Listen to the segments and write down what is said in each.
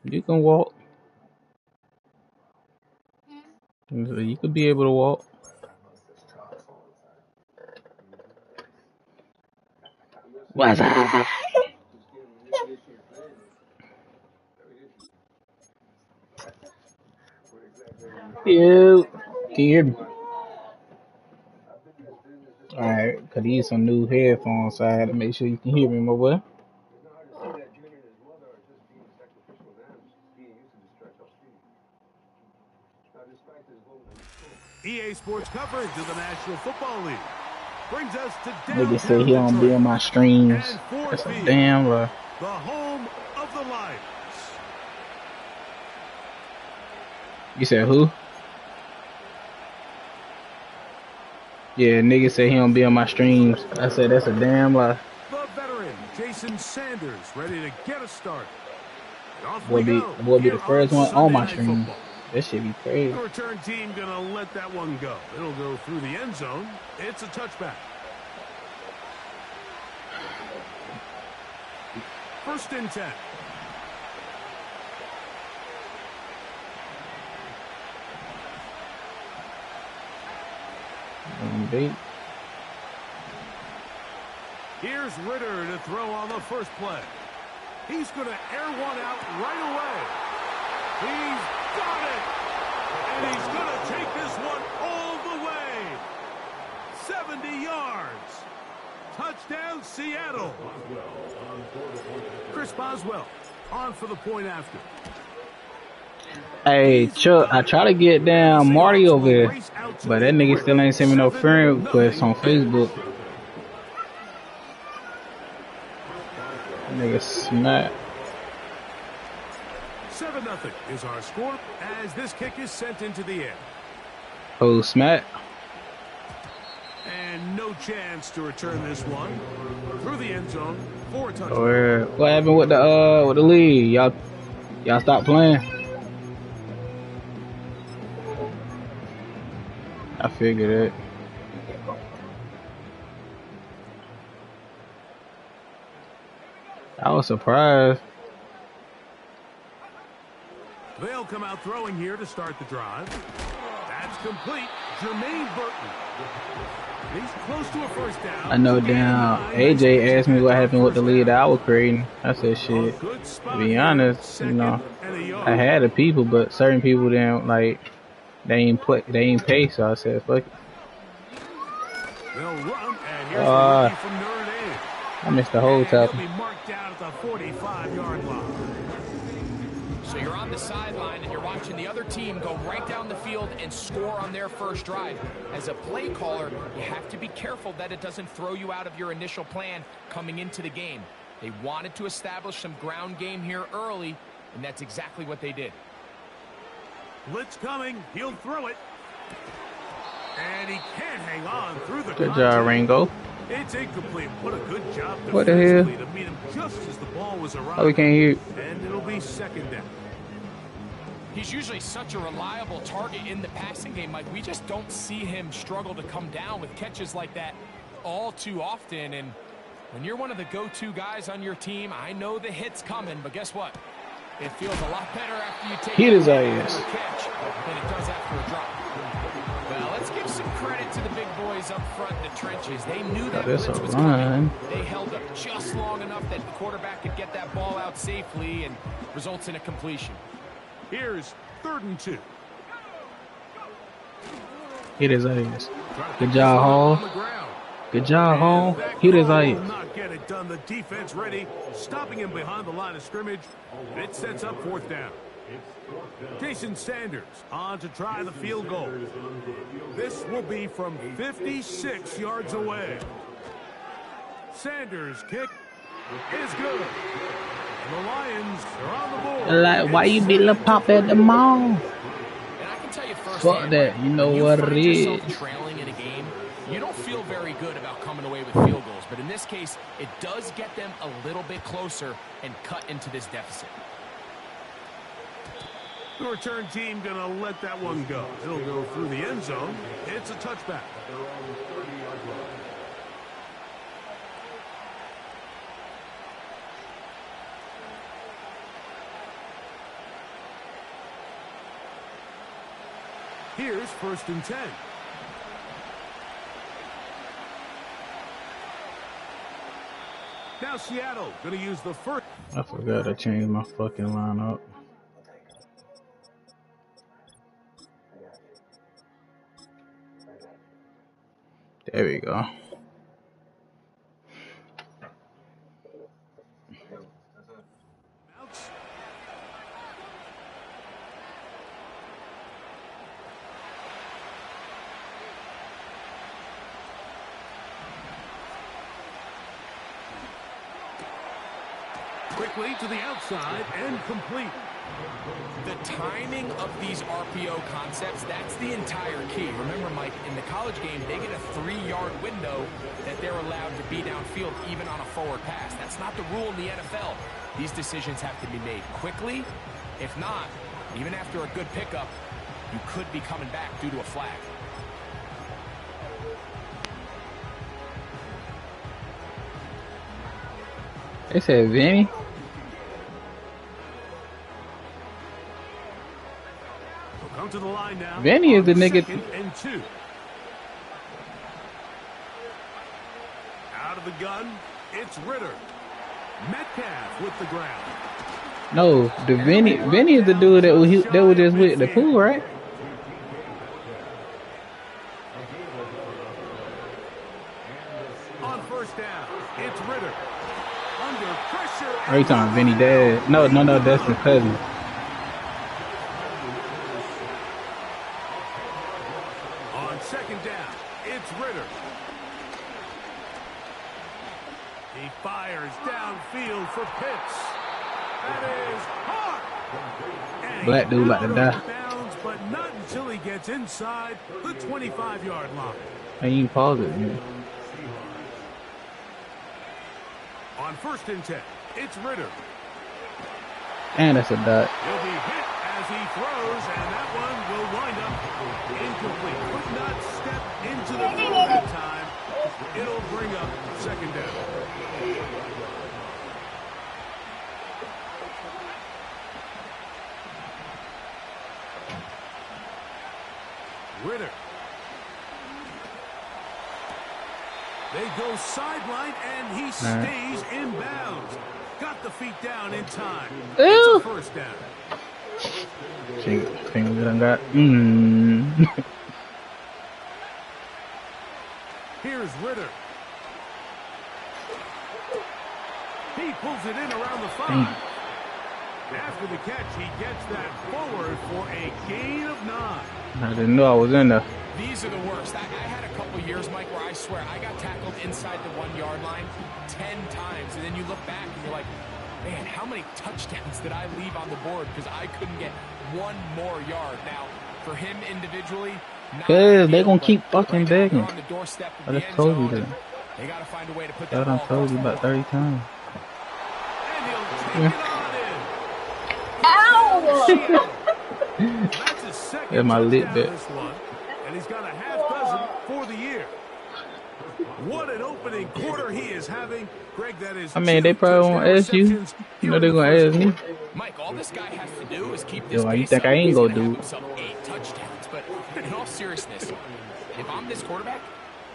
You can walk. You could be able to walk. What's up? You. Can you hear me? Alright, cause these some new headphones, so I had to make sure you can hear me, my boy. EA Sports coverage of the National Football League brings us to Nigga say downtown he don't be Detroit on my streams. and Ford That's a Field, damn lie. the home of the Lions. You said who? Yeah, nigga say he don't be on my streams. I said that's a damn lie. The veteran Jason Sanders ready to get us started. And off we Boy be go the here first on one on Sunday my Night stream. Football. That shit be crazy. The return team gonna let that one go. It'll go through the end zone. It's a touchback. First and 10. Bait. Here's Ritter to throw on the first play. He's going to air one out right away. He's got it. And he's going to take this one all the way. 70 yards. Touchdown, Seattle. Chris Boswell on for the point after. Hey, Chuck, I try to get down Marty over here, but that nigga still ain't send me no friend request on Facebook. That nigga smack. 7-0 is our score as this kick is sent into the air. Oh, smack. And no chance to return this one through the end zone for a touchdown. Or what happened with the league? Y'all stopped playing? I figured it. I was surprised. They'll come out throwing here to start the drive. That's complete. Jermaine Burton. He's close to a first down. I know down. AJ asked me what happened with the lead that I was creating. I said shit. To be honest, you know, I had the people, but certain people didn't like. They ain't pay, so I said fuck it. They'll run, and here's from Notre Dame. I missed the whole time. He'll be marked down at the 45-yard line. So you're on the sideline and you're watching the other team go right down the field and score on their first drive. As a play caller, you have to be careful that it doesn't throw you out of your initial plan coming into the game. They wanted to establish some ground game here early, and that's exactly what they did. Blitz coming. He'll throw it. And he can't hang on through the Good job, Ringo. It's incomplete. What a good job what the hell? To meet him just as the ball was arriving. Oh, we can't hear. And it'll be second down. He's usually such a reliable target in the passing game, Mike. We just don't see him struggle to come down with catches like that all too often. And when you're one of the go-to guys on your team, I know the hit's coming, but guess what? It feels a lot better after you take his ass catch than it does after a drop. Well, let's give some credit to the big boys up front in the trenches. They knew that blitz was coming. They held up just long enough that the quarterback could get that ball out safely and results in a completion. Here's 3rd and 2. Hit his ass. Good job, Hall. Good job, Hall. Hit his ass. Not get it done. The defense ready, stopping him behind the line of scrimmage. It sets up 4th down. Jason Sanders on to try the field goal. This will be from 56 yards away. Sanders' kick is good. The Lions are on the board. Like, why you beating the pop at the mall? And I can tell you first, fuck that. You know what it is. Trailing in a game, you don't feel very good about coming away with field goals. But in this case, it does get them a little bit closer and cut into this deficit. The return team going to let that one go. It'll go through the end zone. It's a touchback. Here's 1st and 10. Now Seattle going to use the first. I forgot to change my fucking lineup. There we go. Quickly to the outside and complete. The timing of these RPO concepts, that's the entire key. Remember, Mike, in the college game, they get a 3-yard window that they're allowed to be downfield even on a forward pass. That's not the rule in the NFL. These decisions have to be made quickly. If not, even after a good pickup, you could be coming back due to a flag. They said Vinny. Come to the line now. Vinny is the nigga. 2nd and 2. Out of the gun, it's Ritter. Metcalf with the ground. No, the Vinny is the dude that was just with the pool, right? On 1st down, it's Ritter. Under pressure. Are you talking Vinny dad? No, that's his cousin. On 2nd down, it's Ritter. He fires downfield for Pitts. That is hard. And Black dude about to die. Bounds, but not until he gets inside the 25-yard line. And you pause it, man. On 1st and 10, it's Ritter. And that's a dot. He'll be hit as he throws, and that one will wind up incomplete. Could not step into the throw that time. It'll bring up 2nd down. Ritter. They go sideline, and he stays in bounds. Got the feet down in time. It's a 1st down. Things that I got. Here's Ritter. He pulls it in around the 5. After the catch, he gets that forward for a gain of 9. I didn't know I was in there. These are the worst. I had a couple years, Mike, where I swear I got tackled inside the 1-yard line 10 times. And then you look back and you're like, man, how many touchdowns did I leave on the board because I couldn't get one more yard? Now, for him individually, because they're going to keep fucking begging. on the doorstep of I the just end told zone, you that. They got to find a way to put I that done ball told you across about the 30 times. And he'll take it on in. Ow! That's his 2nd Yeah, my lip touchdown bit. this one, and he's got a half dozen for the year. What an opening quarter he is having. Greg, that is. I mean, they probably won't ask you. You know they're going to ask me. Mike, all this guy has to do is keep this Yo, you pace think up. I ain't He's gonna have do? himself 8 touchdowns. But in all seriousness, if I'm this quarterback,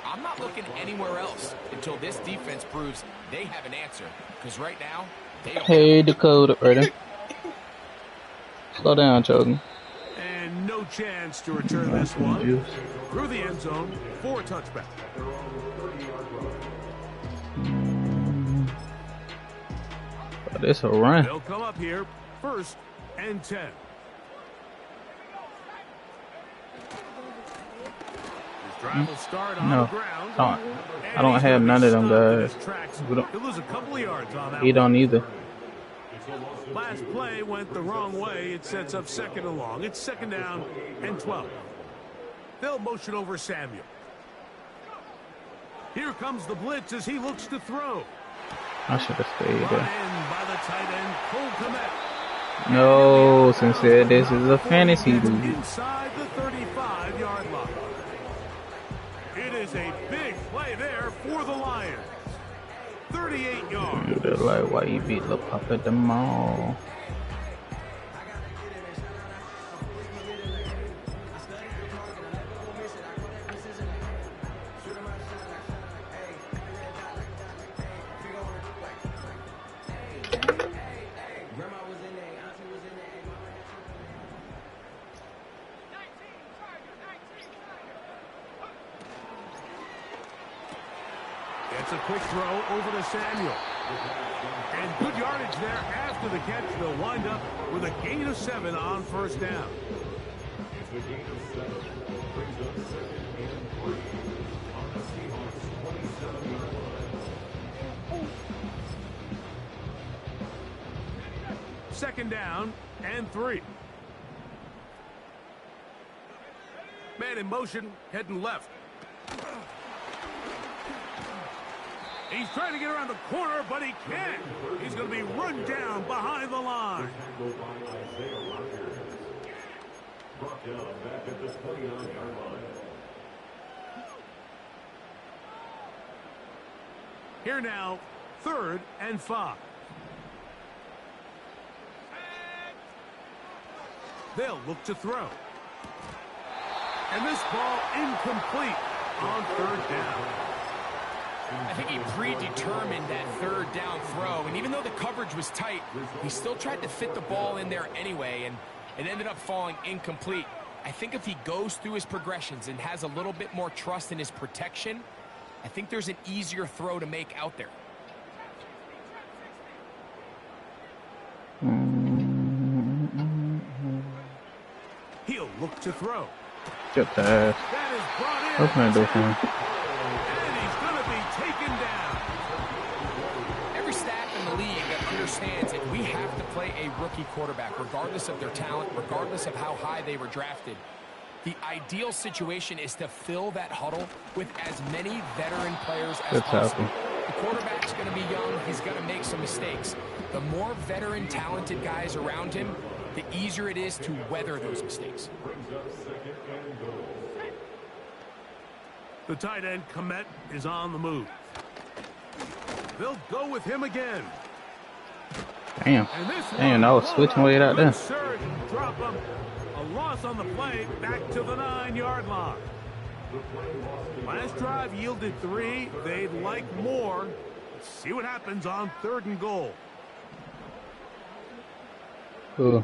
I'm not looking anywhere else until this defense proves they have an answer. Because right now, they don't. Hey, Dakota, brother. Slow down, Chosen. And no chance to return this one. Through the end zone for a touchback. Oh, this a run. They'll come up here 1st and 10. His drive will start on No, the ground. I don't have none of them guys. He'll lose a couple of yards on that He one. don't either. Last play went the wrong way. It sets up 2nd and long. It's 2nd down and 12. They'll motion over Samuel. Here comes the blitz as he looks to throw. I should have stayed Brought there. in by the tight end, Cole Kmet. No, since this is a fantasy Gets league. inside the 35-yard line. It is a big play there for the Lions. 38 yards. They're like, why you beat Lil Papa at the mall? quick throw over to Samuel. And good yardage there after the catch. They'll wind up with a gain of 7 on first down. Second down and 3. Man in motion, heading left. He's trying to get around the corner, but he can't. He's going to be run down behind the line. Here now, 3rd and 5. They'll look to throw. And this ball incomplete on 3rd down. I think he predetermined that 3rd down throw, and even though the coverage was tight, he still tried to fit the ball in there anyway, and it ended up falling incomplete. I think if he goes through his progressions and has a little bit more trust in his protection, I think there's an easier throw to make out there. He'll look to throw. Good pass. That is brought in. What can I do for him? And he's going to be taken down. Every staff in the league that understands if we have to play a rookie quarterback, regardless of their talent, regardless of how high they were drafted, the ideal situation is to fill that huddle with as many veteran players as possible. The quarterback's going to be young. He's going to make some mistakes. The more veteran, talented guys around him, the easier it is to weather those mistakes. The tight end, Komet, is on the move. They'll go with him again. Damn. Damn, I was switching way out there. Drop him. A loss on the play, back to the 9-yard line. Last drive yielded 3. They'd like more. Let's see what happens on 3rd and goal. Cool.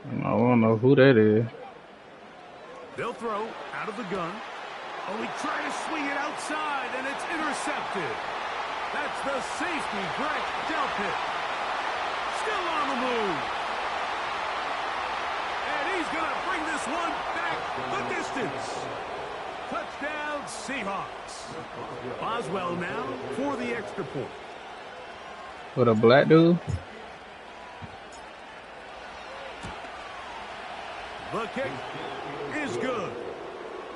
I don't know who that is. They'll throw out of the gun. Oh, he tried to swing it outside, and it's intercepted. That's the safety, Greg Delpit. Still on the move. And he's going to bring this one back the distance. Touchdown, Seahawks. Boswell now for the extra point. With a black dude? The kick is good.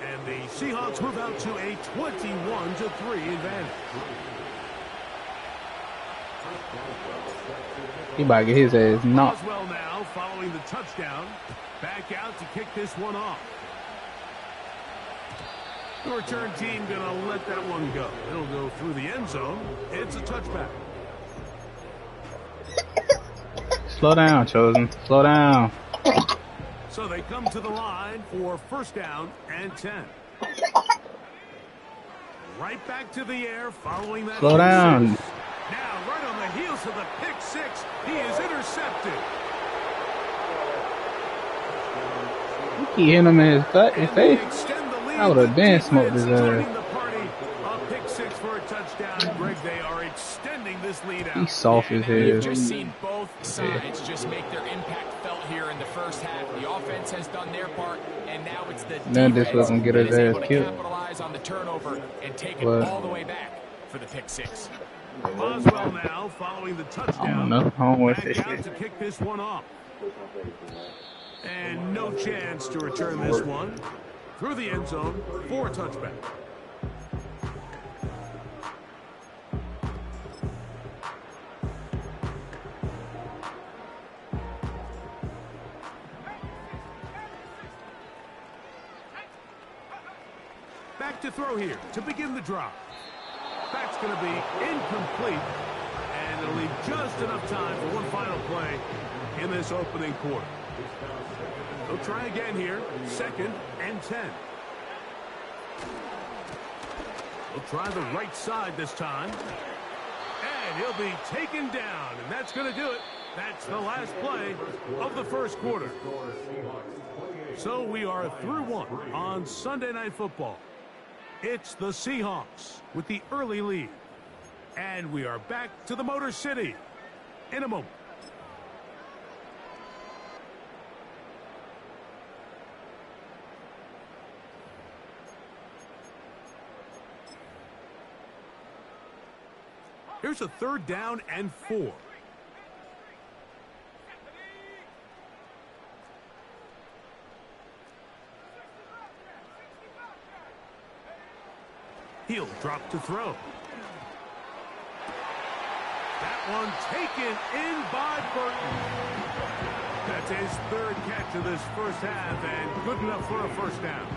And the Seahawks move out to a 21-3 advantage. He about to get his ass knocked. Boswell now following the touchdown. Back out to kick this one off. The return team going to let that one go. It'll go through the end zone. It's a touchback. Slow down, Chosen. Slow down. So they come to the line for 1st down and 10. Right back to the air following that. Slow down. Now right on the heels of the pick 6. He is intercepted. You keep hitting him in his face. I would have been smoked his ass. A pick 6 for a touchdown. Greg, they are extending this lead out. He's soft as hell. You've just seen both sides just make their impact felt here in the first half. The offense has done their part, and now it's the None this was gonna get his ass killed. Capitalize on the turnover and take it all the way back for the pick 6. Boswell now following the touchdown. I don't want Back this out shit. to kick this one off. And no chance to return this one. Through the end zone for a touchback. Back to throw here to begin the drop. That's going to be incomplete. And it'll leave just enough time for one final play in this opening quarter. They'll try again here. 2nd and 10. They'll try the right side this time. And he'll be taken down. And that's going to do it That's the last play of the first quarter. So we are through one on Sunday Night Football. It's the Seahawks with the early lead. And we are back to the Motor City in a moment. Here's a 3rd down and 4. He'll drop to throw. That one taken in by Burton. That's his 3rd catch of this first half and good enough for a first down.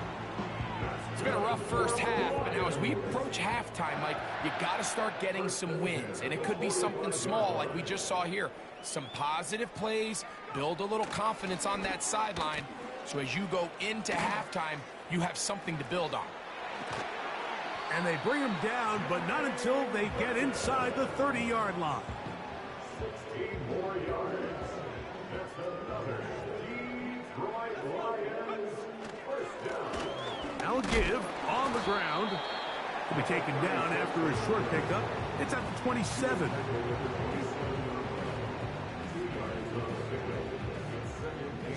It's been a rough first half, but now as we approach halftime, Mike, you got to start getting some wins, and it could be something small like we just saw here. Some positive plays, build a little confidence on that sideline, so as you go into halftime, you have something to build on. And they bring him down, but not until they get inside the 30-yard line. 16 more yards. That's another Detroit Lions first down. Now give on the ground. Will be taken down after a short pickup. It's at the 27.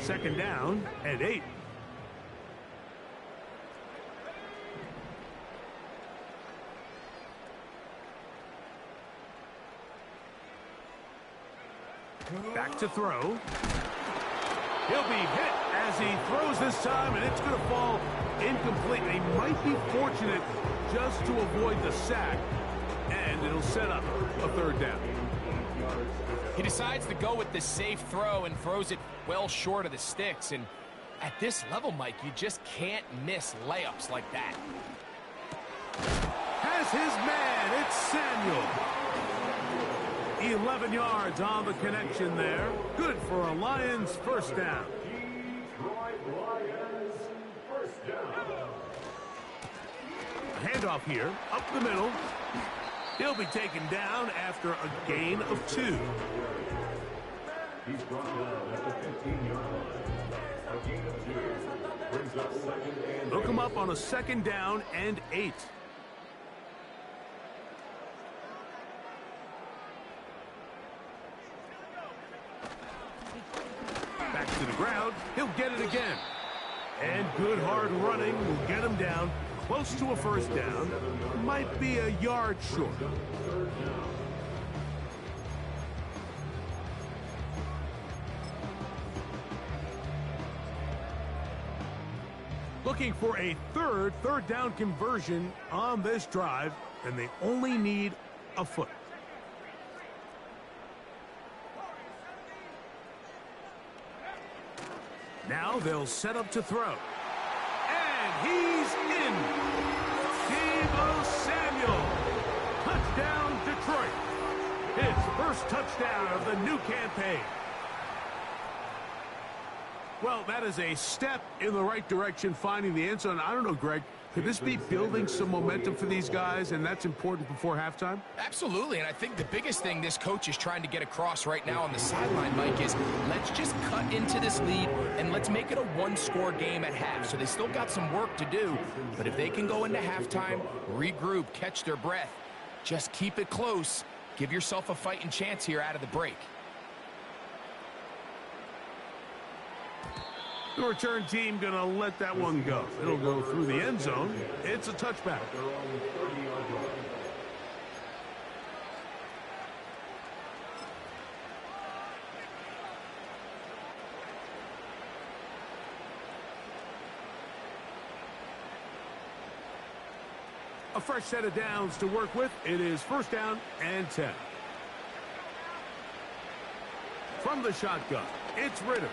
Second down and 8. Back to throw. He'll be hit as he throws this time, and it's going to fall incomplete. They might be fortunate just to avoid the sack, and it'll set up a 3rd down. He decides to go with the safe throw and throws it well short of the sticks. And at this level, Mike, you just can't miss layups like that. Has his man. It's Samuel. 11 yards on the connection there. Good for a Lions first down. Detroit Lions first down. Handoff here, up the middle. He'll be taken down after a gain of 2. He's brought down at the 15-yard line. A gain of 2 brings up 2nd and 8. Look him up on a 2nd down and 8. Back to the ground. He'll get it again. And good hard running will get him down close to a first down. Might be a yard short. Looking for a third down conversion on this drive, and they only need a foot. Now they'll set up to throw. And he's in. Deebo Samuel. Touchdown, Detroit. His first touchdown of the new campaign. Well, that is a step in the right direction, finding the end zone. I don't know, Greg. Could this be building some momentum for these guys, and that's important before halftime? Absolutely, and I think the biggest thing this coach is trying to get across right now on the sideline, Mike, is let's just cut into this lead and let's make it a one-score game at half. So they still got some work to do, but if they can go into halftime, regroup, catch their breath, just keep it close, give yourself a fighting chance here out of the break. The return team going to let that one go. It'll go through the end zone. It's a touchback. A fresh set of downs to work with. It is first down and 10. From the shotgun, it's Ritter.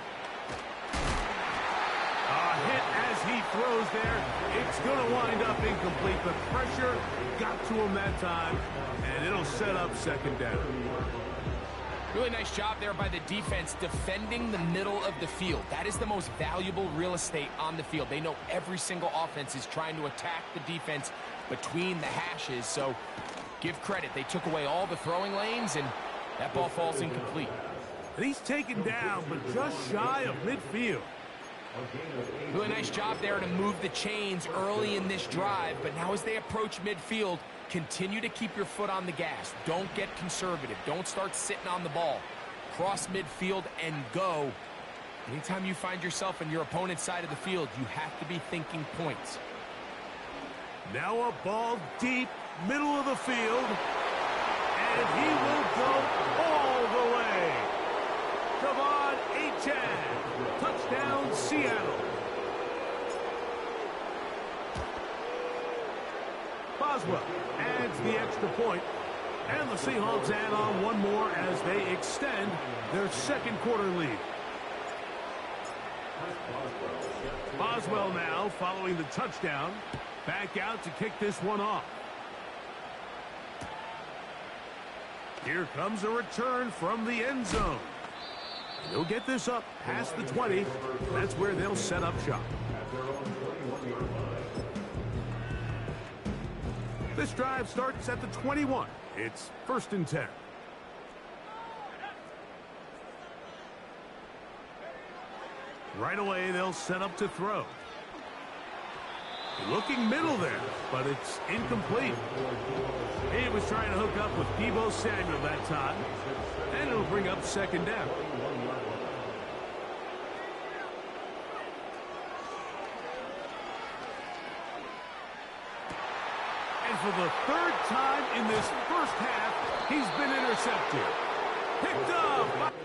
A hit as he throws there. It's going to wind up incomplete. The pressure got to him that time, and it'll set up second down. Really nice job there by the defense defending the middle of the field. That is the most valuable real estate on the field. They know every single offense is trying to attack the defense between the hashes, so give credit. They took away all the throwing lanes, and that ball falls incomplete. And he's taken down, but just shy of midfield. Really nice job there to move the chains early in this drive, but now as they approach midfield, continue to keep your foot on the gas. Don't get conservative. Don't start sitting on the ball. Cross midfield and go. Anytime you find yourself on your opponent's side of the field, you have to be thinking points. Now a ball deep, middle of the field, and he will go all the way. Devon Achane, touchdown Seattle. Boswell adds the extra point, and the Seahawks add on one more as they extend their second quarter lead. Boswell now following the touchdown, back out to kick this one off. Here comes a return from the end zone. He'll get this up past the 20. That's where they'll set up shop. This drive starts at the 21. It's 1st and 10. Right away, they'll set up to throw. Looking middle there, but it's incomplete. He was trying to hook up with Deebo Samuel that time, and it'll bring up 2nd down. And for the 3rd time in this first half, he's been intercepted. Picked up.